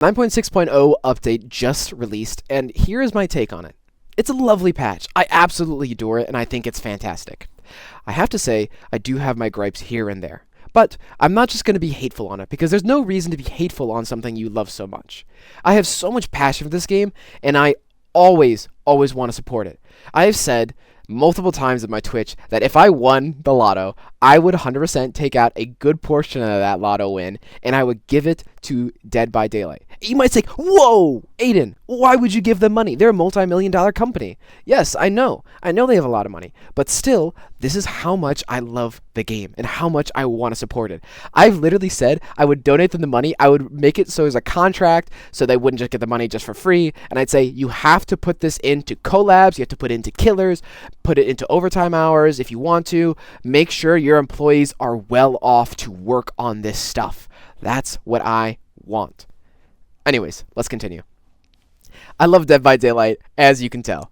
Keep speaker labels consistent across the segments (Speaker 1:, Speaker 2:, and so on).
Speaker 1: 9.6.0 update just released, and here is my take on it. It's a lovely patch. I absolutely adore it, and I think it's fantastic. I have to say, I do have my gripes here and there. But I'm not just going to be hateful on it, because there's no reason to be hateful on something you love so much. I have so much passion for this game, and I always want to support it. I have said multiple times in my Twitch that if I won the lotto, I would 100% take out a good portion of that lotto win, and I would give it to Dead by Daylight. You might say, whoa, Aiden, why would you give them money? They're a multi-million-dollar company. Yes, I know they have a lot of money, but still, this is how much I love the game and how much I want to support it. I've literally said I would donate them the money. I would make it so there's a contract so they wouldn't just get the money just for free, and I'd say you have to put this into collabs, you have to put it into killers, put it into overtime hours if you want to. Make sure your employees are well off to work on this stuff. That's what I want. Anyways, let's continue. I love Dead by Daylight, as you can tell.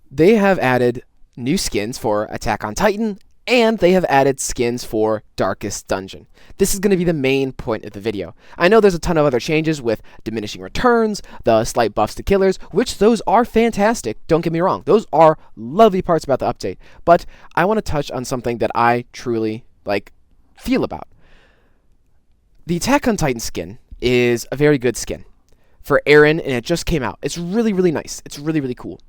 Speaker 1: They have added new skins for Attack on Titan, and they have added skins for Darkest Dungeon. This is going to be the main point of the video. I know there's a ton of other changes with diminishing returns, the slight buffs to killers, which those are fantastic, don't get me wrong. Those are lovely parts about the update, but I want to touch on something that I truly, feel about. The Attack on Titan skin is a very good skin for Eren, and it just came out. It's really nice. It's really cool.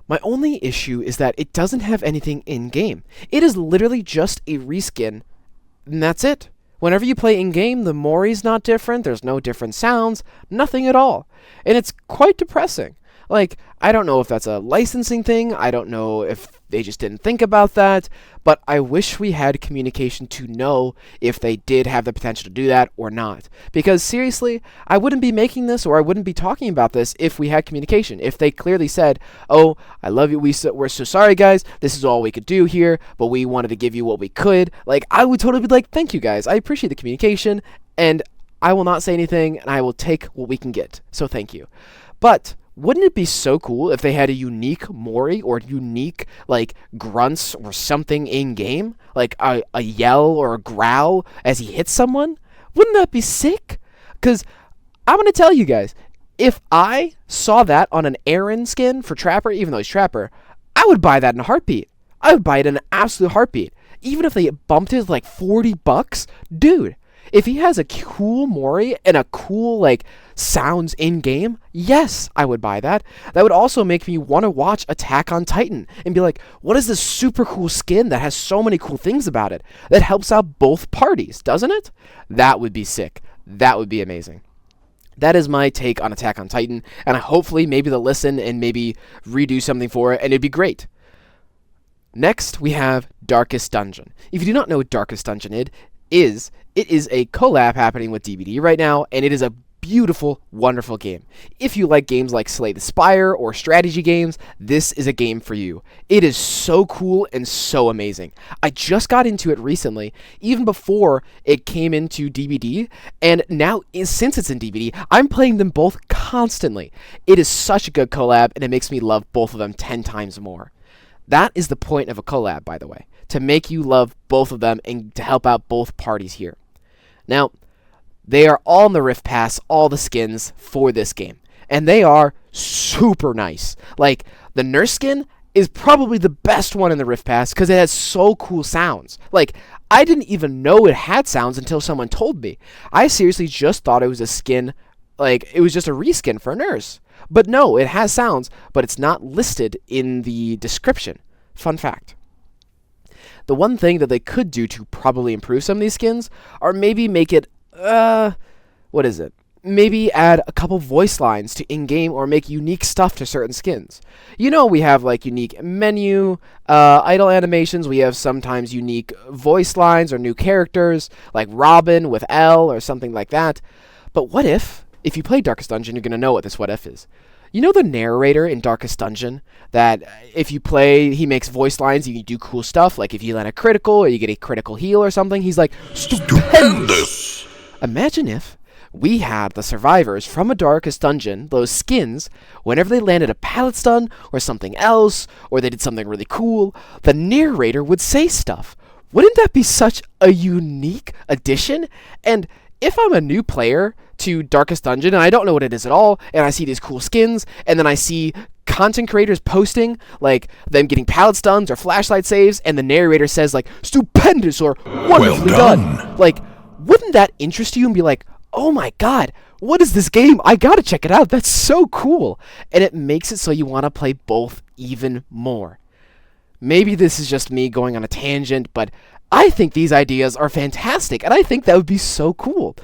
Speaker 1: My only issue is that it doesn't have anything in-game. It is literally just a reskin, and that's it. Whenever you play in-game, the Mori's not different, there's no different sounds, nothing at all. And it's quite depressing. I don't know if that's a licensing thing, I don't know if they just didn't think about that, but I wish we had communication to know if they did have the potential to do that or not. Because seriously, I wouldn't be making this or I wouldn't be talking about this if we had communication. If they clearly said, oh, I love you, we're so sorry guys, this is all we could do here, but we wanted to give you what we could, I would totally be like, thank you guys, I appreciate the communication, and I will not say anything, and I will take what we can get, so thank you. But wouldn't it be so cool if they had a unique Mori or unique, grunts or something in-game? A yell or a growl as he hits someone? Wouldn't that be sick? Because I'm going to tell you guys, if I saw that on an Eren skin for Trapper, even though he's Trapper, I would buy that in a heartbeat. I would buy it in an absolute heartbeat. Even if they bumped it $40, dude. If he has a cool Mori and a cool, sounds in-game, yes, I would buy that. That would also make me want to watch Attack on Titan and be like, what is this super cool skin that has so many cool things about it that helps out both parties, doesn't it? That would be sick. That would be amazing. That is my take on Attack on Titan, and hopefully maybe they'll listen and maybe redo something for it, and it'd be great. Next, we have Darkest Dungeon. If you do not know what Darkest Dungeon is, it is a collab happening with DBD right now, and it is a beautiful, wonderful game. If you like games like Slay the Spire or strategy games, this is a game for you. It is so cool and so amazing. I just got into it recently, even before it came into DBD, and now, since it's in DBD, I'm playing them both constantly. It is such a good collab, and it makes me love both of them 10 times more. That is the point of a collab, by the way, to make you love both of them and to help out both parties here. Now, they are all in the Rift Pass, all the skins for this game, and they are super nice. The nurse skin is probably the best one in the Rift Pass because it has so cool sounds. I didn't even know it had sounds until someone told me. I seriously just thought it was a skin, it was just a reskin for a nurse. But no, it has sounds, but it's not listed in the description. Fun fact. The one thing that they could do to probably improve some of these skins are maybe make it, maybe add a couple voice lines to in-game or make unique stuff to certain skins. We have unique menu, idle animations, we have sometimes unique voice lines or new characters, like Robin with L or something like that. But what if you play Darkest Dungeon, you're going to know what this what if is. You know the narrator in Darkest Dungeon, that if you play, he makes voice lines, you can do cool stuff, like if you land a critical, or you get a critical heal or something, he's like, stupendous! Imagine if we had the survivors from a Darkest Dungeon, those skins, whenever they landed a pallet stun, or something else, or they did something really cool, the narrator would say stuff. Wouldn't that be such a unique addition? And if I'm a new player to Darkest Dungeon and I don't know what it is at all, and I see these cool skins, and then I see content creators posting like them getting pallet stuns or flashlight saves, and the narrator says like stupendous or wonderfully done. Like, wouldn't that interest you and be like, oh my god, what is this game? I gotta check it out. That's so cool. And it makes it so you want to play both even more. Maybe this is just me going on a tangent, but I think these ideas are fantastic, and I think that would be so cool.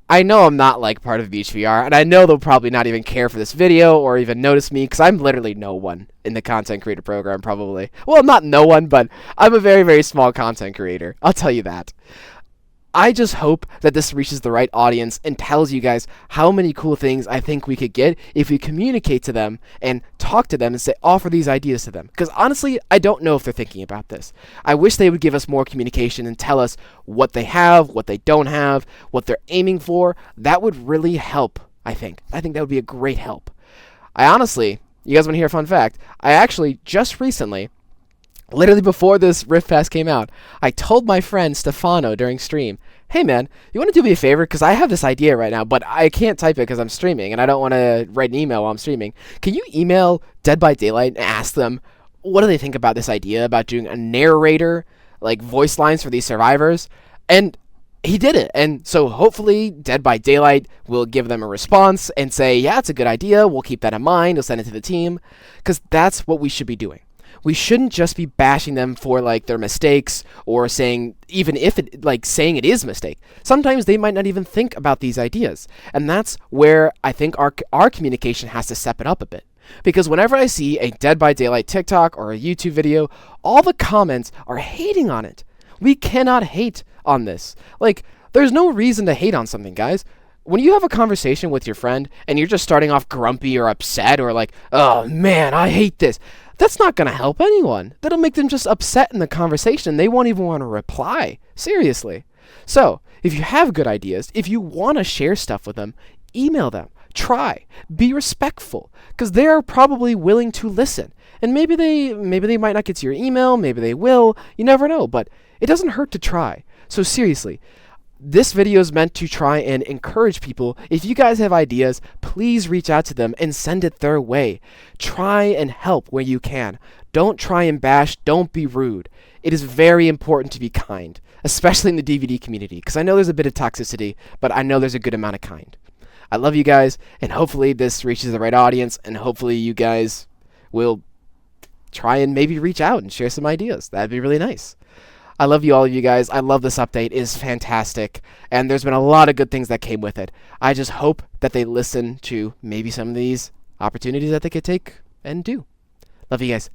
Speaker 1: I know I'm not like part of BeachVR, and I know they'll probably not even care for this video or even notice me, because I'm literally no one in the content creator program, probably. Well, not no one, but I'm a very, very small content creator. I'll tell you that. I just hope that this reaches the right audience and tells you guys how many cool things I think we could get if we communicate to them and talk to them and say, offer these ideas to them. Because honestly, I don't know if they're thinking about this. I wish they would give us more communication and tell us what they have, what they don't have, what they're aiming for. That would really help, I think. I think that would be a great help. I honestly, you guys want to hear a fun fact? I actually just recently, literally before this Rift Pass came out, I told my friend Stefano during stream, hey man, you want to do me a favor? Because I have this idea right now, but I can't type it because I'm streaming, and I don't want to write an email while I'm streaming. Can you email Dead by Daylight and ask them, what do they think about this idea about doing a narrator, like voice lines for these survivors? And he did it, and so hopefully Dead by Daylight will give them a response and say, yeah, it's a good idea, we'll keep that in mind, we'll send it to the team, because that's what we should be doing. We shouldn't just be bashing them for like their mistakes or saying, even if it like saying it is a mistake. Sometimes they might not even think about these ideas. And that's where I think our communication has to step it up a bit. Because whenever I see a Dead by Daylight TikTok or a YouTube video, all the comments are hating on it. We cannot hate on this. Like, there's no reason to hate on something, guys. When you have a conversation with your friend and you're just starting off grumpy or upset or like, oh man, I hate this, that's not going to help anyone. That'll make them just upset in the conversation. They won't even want to reply. Seriously. So, if you have good ideas, if you want to share stuff with them, email them. Try. Be respectful. Because they are probably willing to listen. And maybe they might not get to your email. Maybe they will. You never know. But it doesn't hurt to try. So seriously, this video is meant to try and encourage people. If you guys have ideas, please reach out to them and send it their way. Try and help where you can. Don't try and bash. Don't be rude. It is very important to be kind, especially in the DVD community, because I know there's a bit of toxicity, but I know there's a good amount of kind. I love you guys, and hopefully this reaches the right audience, and hopefully you guys will try and maybe reach out and share some ideas. That'd be really nice. I love you all of you guys. I love this update. It is fantastic. And there's been a lot of good things that came with it. I just hope that they listen to maybe some of these opportunities that they could take and do. Love you guys.